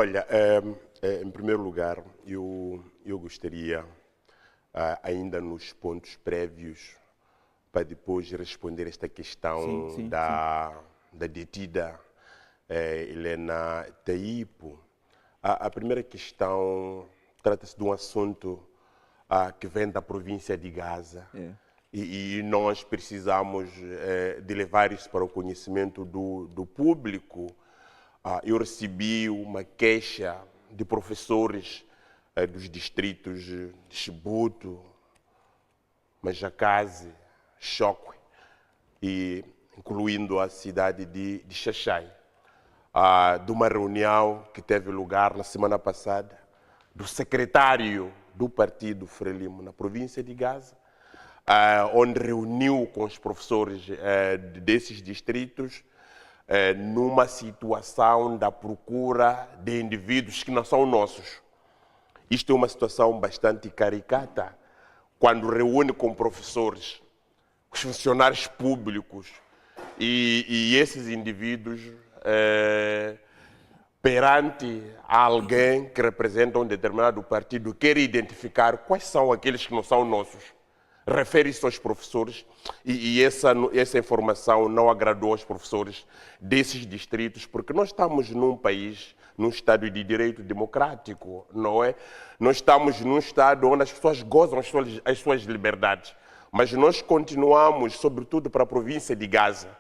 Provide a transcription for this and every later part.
Olha, em primeiro lugar, eu gostaria, ainda nos pontos prévios, para depois responder esta questão da detida Helena Taipo. A primeira questão trata-se de um assunto que vem da província de Gaza. E nós precisamos de levar isso para o conhecimento do público. Eu recebi uma queixa de professores dos distritos de Chibuto, Manjacaze, Chocwe, e incluindo a cidade de Xaxai, de uma reunião que teve lugar na semana passada do secretário do Partido Frelimo na província de Gaza, onde reuniu com os professores desses distritos numa situação da procura de indivíduos que não são nossos. Isto é uma situação bastante caricata, quando reúne com professores, os funcionários públicos e esses indivíduos perante alguém que representa um determinado partido quer identificar quais são aqueles que não são nossos. Refere-se aos professores e essa informação não agradou aos professores desses distritos, porque nós estamos num país, num Estado de direito democrático, não é? Nós estamos num Estado onde as pessoas gozam as suas liberdades, mas nós continuamos, sobretudo para a província de Gaza,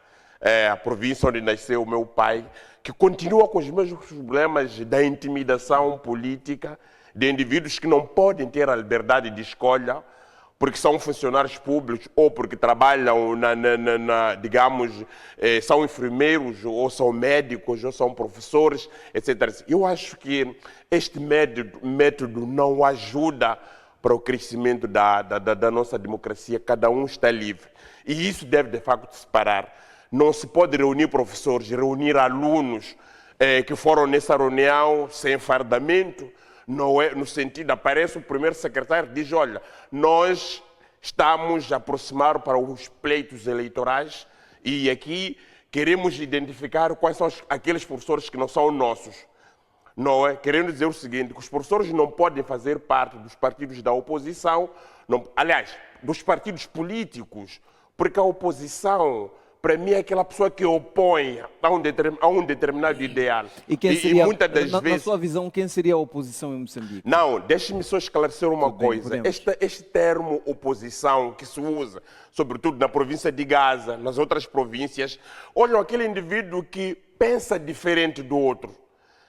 a província onde nasceu o meu pai, que continua com os mesmos problemas da intimidação política, de indivíduos que não podem ter a liberdade de escolha, porque são funcionários públicos ou porque trabalham, digamos, são enfermeiros, ou são médicos, ou são professores, etc. Eu acho que este método não ajuda para o crescimento da nossa democracia. Cada um está livre. E isso deve, de facto, se parar. Não se pode reunir professores, reunir alunos que foram nessa reunião sem fardamento. Não é, no sentido, aparece o primeiro secretário e diz, olha, nós estamos a aproximar para os pleitos eleitorais e aqui queremos identificar quais são aqueles professores que não são nossos. Não é? Querendo dizer o seguinte, que os professores não podem fazer parte dos partidos da oposição, aliás, dos partidos políticos, porque a oposição, para mim, é aquela pessoa que opõe a um determinado ideal. E quem seria, muitas das vezes... na sua visão, quem seria a oposição em Moçambique? Não, deixe-me só esclarecer uma coisa. Este termo oposição que se usa, sobretudo na província de Gaza, nas outras províncias, olham aquele indivíduo que pensa diferente do outro.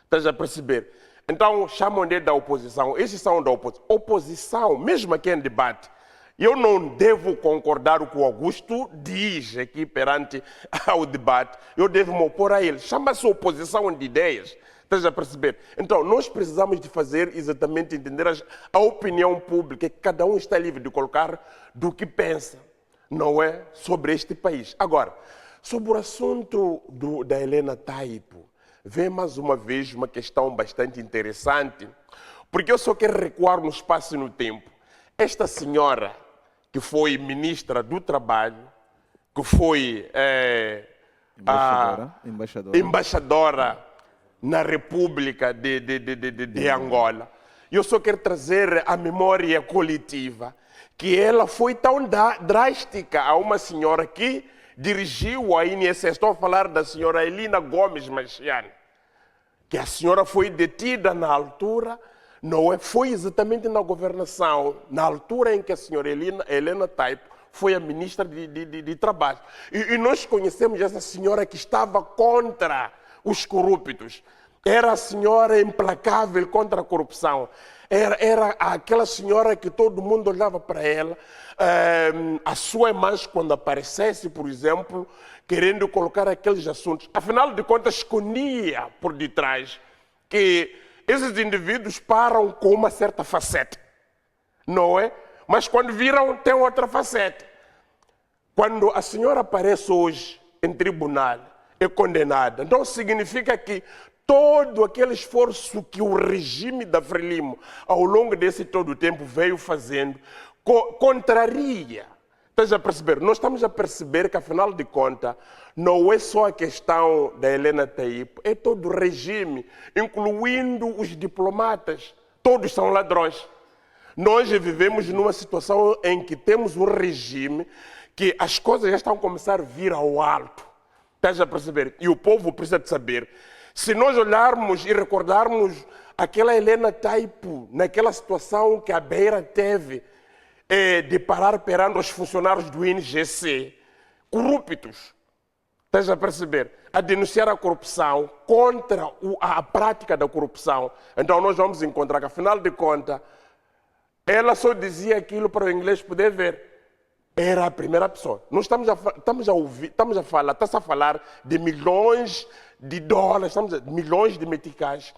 Estás a perceber? Então, chamam-lhe da oposição. Esses são da oposição. Oposição, mesmo aqui em debate, eu não devo concordar com o que o Augusto diz aqui perante ao debate. Eu devo me opor a ele. Chama-se oposição de ideias. Estás a perceber? Então, nós precisamos de fazer exatamente entender a opinião pública, que cada um está livre de colocar do que pensa, não é? Sobre este país. Agora, sobre o assunto da Helena Taipo, vem mais uma vez uma questão bastante interessante, porque eu só quero recuar no espaço e no tempo. Esta senhora, que foi ministra do Trabalho, que foi embaixadora na República de Angola, eu só quero trazer à memória coletiva que ela foi tão drástica a uma senhora que dirigiu a INSS. Estou a falar da senhora Elina Gomes Machiane, que a senhora foi detida na altura. Não é? Foi exatamente na governação, na altura em que a senhora Helena Taipo foi a ministra de Trabalho. E nós conhecemos essa senhora que estava contra os corruptos. Era a senhora implacável contra a corrupção. Era aquela senhora que todo mundo olhava para ela. A sua irmã, quando aparecesse, por exemplo, querendo colocar aqueles assuntos, afinal de contas, escondia por detrás que esses indivíduos param com uma certa faceta, não é? Mas quando viram, tem outra faceta. Quando a senhora aparece hoje em tribunal, é condenada. Então significa que todo aquele esforço que o regime da Frelimo, ao longo desse todo o tempo, veio fazendo, contraria. Estás a perceber? Nós estamos a perceber que, afinal de contas, não é só a questão da Helena Taipo, é todo o regime, incluindo os diplomatas. Todos são ladrões. Nós vivemos numa situação em que temos um regime que as coisas já estão a começar a vir ao alto. Estás a perceber? E o povo precisa de saber. Se nós olharmos e recordarmos aquela Helena Taipo, naquela situação que a Beira teve, de parar perante os funcionários do INGC, corruptos, estás a perceber? A denunciar a corrupção, contra a prática da corrupção. Então nós vamos encontrar que, afinal de contas, ela só dizia aquilo para o inglês poder ver. Era a primeira pessoa. Nós estamos a falar de milhões de dólares, milhões de meticais,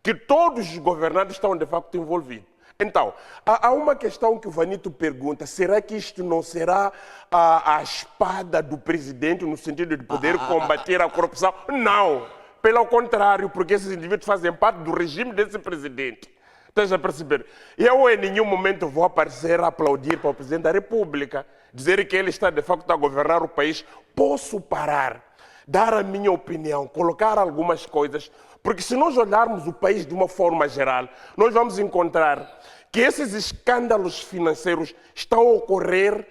que todos os governantes estão de facto envolvidos. Então, há uma questão que o Vanito pergunta: será que isto não será a espada do presidente no sentido de poder combater a corrupção? Não, pelo contrário, porque esses indivíduos fazem parte do regime desse presidente. Estás a perceber? Eu em nenhum momento vou aparecer a aplaudir para o presidente da República, dizer que ele está de facto a governar o país. Posso parar, dar a minha opinião, colocar algumas coisas, porque se nós olharmos o país de uma forma geral, nós vamos encontrar que esses escândalos financeiros estão a ocorrer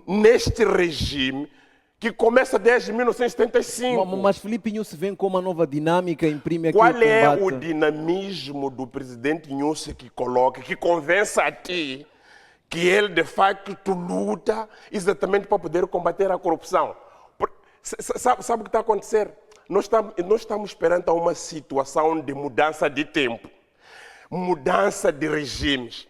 neste regime que começa desde 1975. Mas Filipe Nyusi vem com uma nova dinâmica, imprime aqui Qual o combate. é o dinamismo do presidente Nyusi que coloca, que convence a ti que ele de facto luta exatamente para poder combater a corrupção? Sabe o que está a acontecer? Nós estamos perante uma situação de mudança de tempo, mudança de regimes,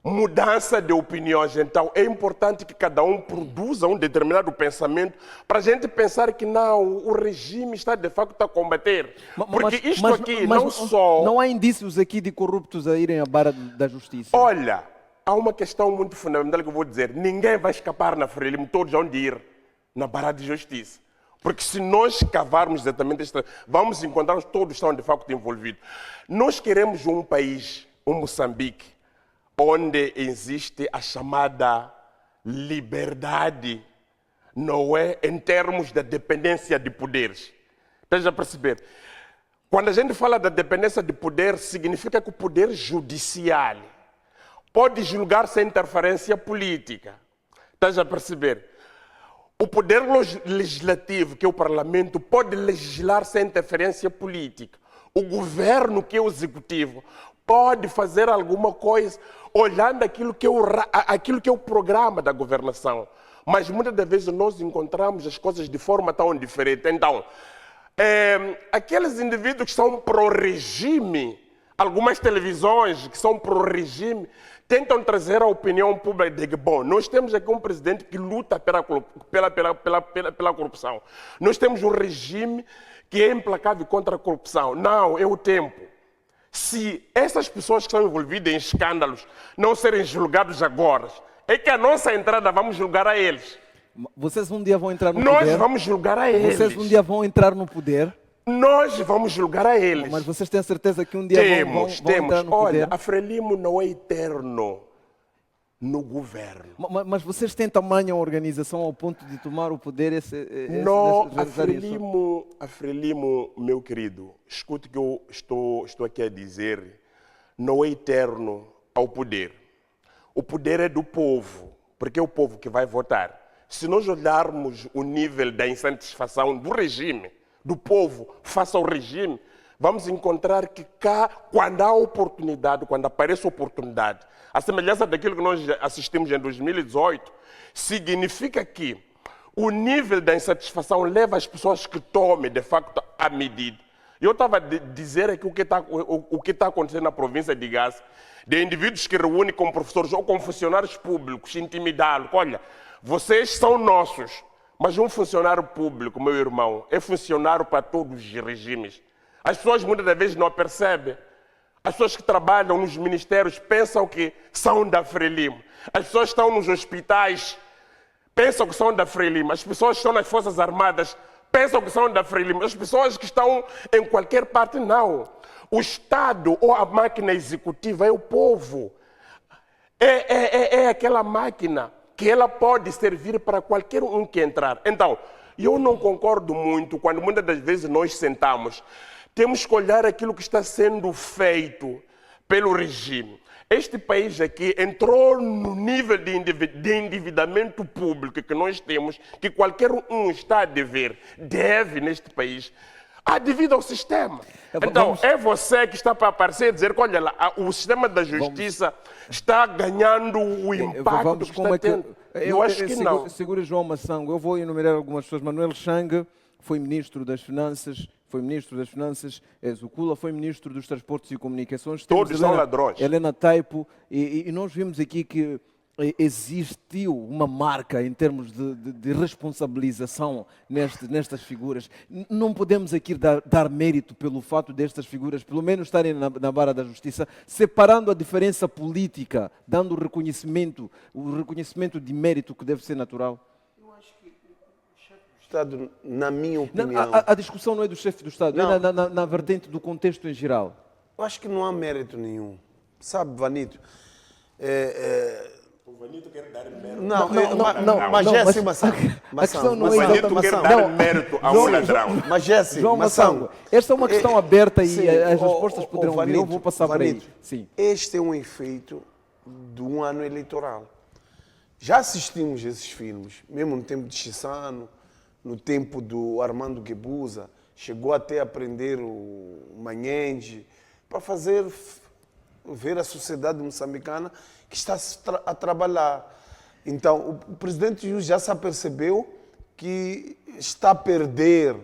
mudança de opiniões. Então é importante que cada um produza um determinado pensamento para a gente pensar que não, o regime está de facto a combater. Porque isto aqui não só... Não há indícios aqui de corruptos a irem à barra da justiça. Olha, há uma questão muito fundamental que eu vou dizer. Ninguém vai escapar na Frelimo, todos vão ir na barra de justiça. Porque se nós cavarmos exatamente esta, vamos encontrar todos estão de facto envolvidos. Nós queremos um país, um Moçambique, onde existe a chamada liberdade, não é? Em termos da dependência de poderes. Estás a perceber? Quando a gente fala da dependência de poder, significa que o poder judicial pode julgar sem interferência política. Estás a perceber? O poder legislativo, que é o parlamento, pode legislar sem interferência política. O governo, que é o executivo, pode fazer alguma coisa olhando aquilo que é o programa da governação. Mas muitas das vezes nós encontramos as coisas de forma tão diferente. Então, aqueles indivíduos que são pró-regime, algumas televisões que são pró-regime, tentam trazer a opinião pública de que, bom, nós temos aqui um presidente que luta pela corrupção. Nós temos um regime que é implacável contra a corrupção. Não, é o tempo. Se essas pessoas que estão envolvidas em escândalos não serem julgados agora, é que a nossa entrada vamos julgar a eles. Vocês um dia vão entrar no Nós poder? Nós vamos julgar a eles. Vocês um dia vão entrar no poder? Nós vamos julgar a eles. Mas vocês têm certeza que um dia vão entrar no poder? Olha, a Frelimo não é eterno no governo. Mas vocês têm tamanha organização ao ponto de tomar o poder? Não, a Frelimo, meu querido, escute que eu estou aqui a dizer, não é eterno ao poder. O poder é do povo, porque é o povo que vai votar. Se nós olharmos o nível da insatisfação do regime, do povo face ao regime, vamos encontrar que cá, quando há oportunidade, quando aparece oportunidade, a semelhança daquilo que nós assistimos em 2018, significa que o nível da insatisfação leva as pessoas que tomem, de facto, a medida. Eu estava a dizer aqui o que está acontecendo na província de Gaza, de indivíduos que reúnem com professores ou com funcionários públicos, intimidá-los. Olha, vocês são nossos. Mas um funcionário público, meu irmão, é funcionário para todos os regimes. As pessoas muitas das vezes não percebem. As pessoas que trabalham nos ministérios pensam que são da Frelimo. As pessoas que estão nos hospitais pensam que são da Frelimo. As pessoas que estão nas Forças Armadas pensam que são da Frelimo. As pessoas que estão em qualquer parte, não. O Estado ou a máquina executiva é o povo. É aquela máquina que ela pode servir para qualquer um que entrar. Então, eu não concordo muito quando muitas das vezes nós sentamos. Temos que olhar aquilo que está sendo feito pelo regime. Este país aqui entrou no nível de endividamento público que nós temos, que qualquer um está a dever, deve neste país, devido ao sistema. Então, é você que está para aparecer e dizer que, olha lá, o sistema da justiça está ganhando o impacto que está tendo. Eu acho que não. Segura João Massango, eu vou enumerar algumas pessoas. Manuel Chang foi ministro das Finanças, Zukula foi ministro dos Transportes e Comunicações. Todos são ladrões. Helena Taipo, e nós vimos aqui que existiu uma marca em termos de responsabilização nestas figuras. Não podemos aqui dar mérito pelo fato destas figuras, pelo menos estarem na vara da justiça, separando a diferença política, dando o reconhecimento de mérito que deve ser natural. Eu acho que o chefe do Estado, na minha opinião... A discussão não é do chefe do Estado, é na vertente do contexto em geral. Eu acho que não há mérito nenhum. Sabe, Vanito? O Vanito quer dar mérito. Mas Jesse Massango. A questão não é O Vanito quer dar mérito a um ladrão. Mas Jesse João Massango, esta é uma questão aberta e as respostas poderão vir. Eu vou passar para aí. Sim. Este é um efeito de um ano eleitoral. Já assistimos esses filmes, mesmo no tempo de Chissano, no tempo do Armando Guebuza, chegou até a prender o Manhenge, para fazer ver a sociedade moçambicana que está a trabalhar. Então, o presidente Yus já se apercebeu que está a perder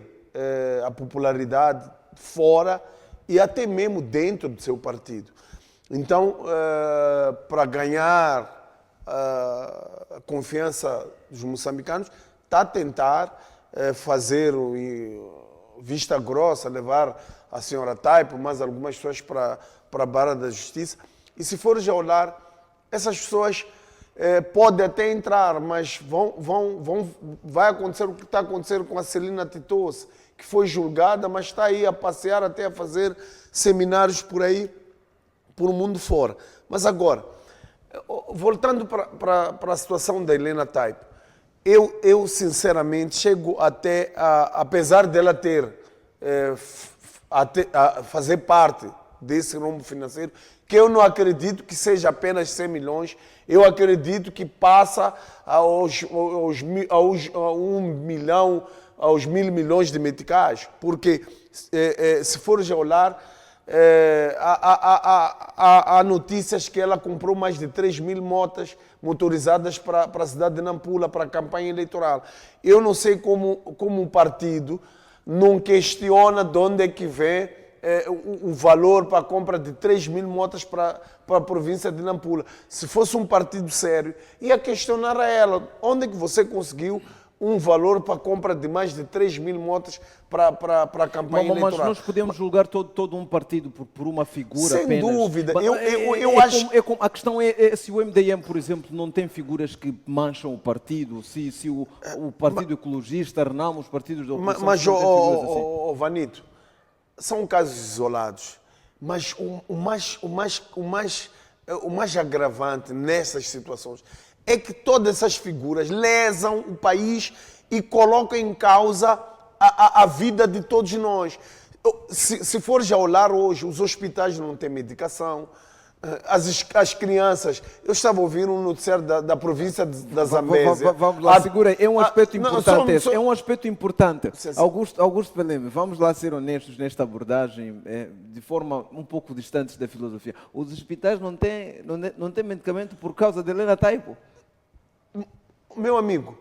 a popularidade fora e até mesmo dentro do seu partido. Então, para ganhar a confiança dos moçambicanos, está a tentar fazer vista grossa, levar a senhora Taipo, mais algumas pessoas para a barra da justiça. E se for já olhar, essas pessoas podem até entrar, mas vai acontecer o que está acontecendo com a Celina Titos, que foi julgada, mas está aí a passear, até a fazer seminários por aí, por o mundo fora. Mas agora, voltando para a situação da Helena Taipo, eu sinceramente chego até, apesar dela fazer parte desse rombo financeiro, que eu não acredito que seja apenas 100 milhões, eu acredito que passa aos 1 milhão, aos 1.000 milhões de meticais, porque se for já olhar, há notícias que ela comprou mais de 3.000 motas motorizadas para a cidade de Nampula, para a campanha eleitoral. Eu não sei como o partido não questiona de onde é que vem o valor para a compra de 3.000 motas para a província de Nampula. Se fosse um partido sério, ia questionar a ela onde é que você conseguiu um valor para a compra de mais de 3.000 motas para a campanha eleitoral. Mas nós podemos julgar todo um partido por uma figura sem apenas. Sem dúvida. Eu acho... A questão é se o MDM, por exemplo, não tem figuras que mancham o partido, se o Partido Ecologista, Renamo, os partidos da oposição... Mas, Vanito, são casos isolados. Mas o mais agravante nessas situações é que todas essas figuras lesam o país e colocam em causa a vida de todos nós. Se for já olhar hoje, os hospitais não têm medicação, as crianças... Eu estava ouvindo um noticiário da província da Zambésia. Vamos lá, segura. É um aspecto importante. É um aspecto importante. Augusto Peleme, vamos lá ser honestos nesta abordagem, de forma um pouco distante da filosofia. Os hospitais não têm medicamento por causa de Helena Taipo? Meu amigo,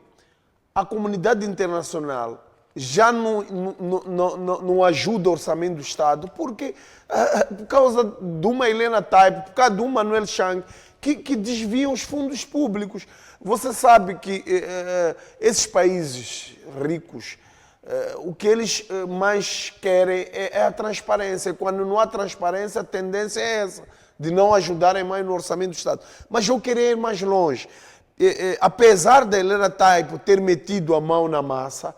a comunidade internacional já não ajuda o orçamento do Estado porque, por causa de uma Helena Taipo, por causa de um Manuel Chang, que desviam os fundos públicos. Você sabe que esses países ricos, o que eles mais querem é a transparência. Quando não há transparência, a tendência é essa, de não ajudarem mais no orçamento do Estado. Mas eu queria ir mais longe. Apesar da Helena Taipo ter metido a mão na massa,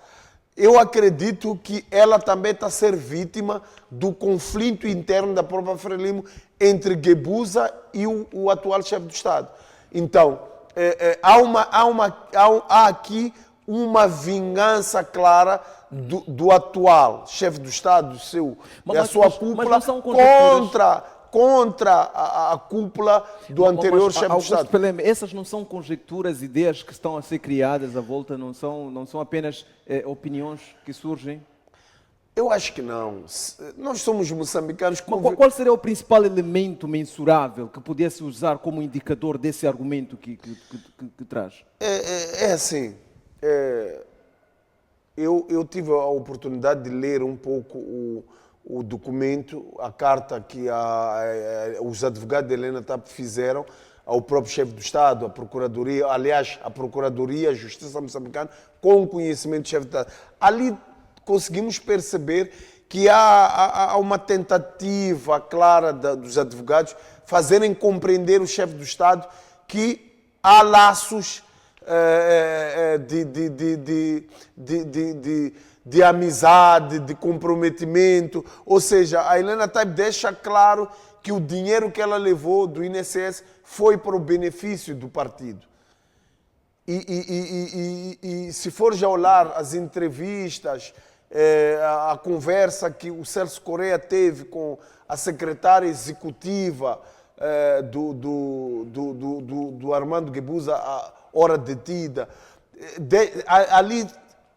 eu acredito que ela também está a ser vítima do conflito interno da própria Frelimo entre Guebuza e o atual chefe do Estado. Então, há aqui uma vingança clara do atual chefe do Estado, a sua cúpula, não são conjecturas. contra a cúpula do anterior chefe do Estado. Peleme, essas não são conjecturas, ideias que estão a ser criadas à volta, não são apenas opiniões que surgem? Eu acho que não. Nós somos moçambicanos. Qual seria o principal elemento mensurável que pudesse usar como indicador desse argumento que traz? É assim. Eu tive a oportunidade de ler um pouco o documento, a carta que os advogados de Helena Tap fizeram ao próprio chefe do Estado, à Procuradoria, aliás, à Procuradoria, à Justiça moçambicana, com o conhecimento do chefe do Estado. Ali conseguimos perceber que há uma tentativa clara dos advogados fazerem compreender o chefe do Estado que há laços de amizade, de comprometimento. Ou seja, a Helena Tap deixa claro que o dinheiro que ela levou do INSS foi para o benefício do partido. E se for já olhar as entrevistas, a conversa que o Celso Correia teve com a secretária executiva do Armando Guebuza, a hora detida, ali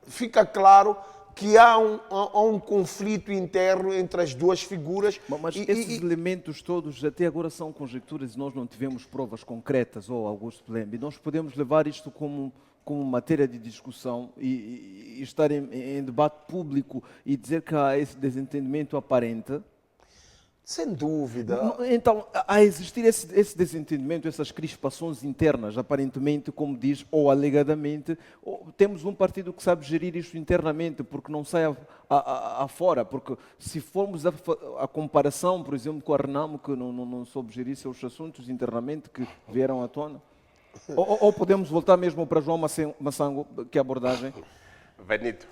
fica claro que há um conflito interno entre as duas figuras. Mas esses elementos todos até agora são conjecturas e nós não tivemos provas concretas, ou Augusto Pelembe. Nós podemos levar isto como matéria de discussão e estar em debate público e dizer que há esse desentendimento aparente? Sem dúvida. Então, a existir esse desentendimento, essas crispações internas, aparentemente, como diz, ou alegadamente, temos um partido que sabe gerir isto internamente, porque não sai afora. Porque se formos a comparação, por exemplo, com a Renamo, que não soube gerir seus assuntos internamente, que vieram à tona, ou podemos voltar mesmo para João Massango, que abordagem? Benito,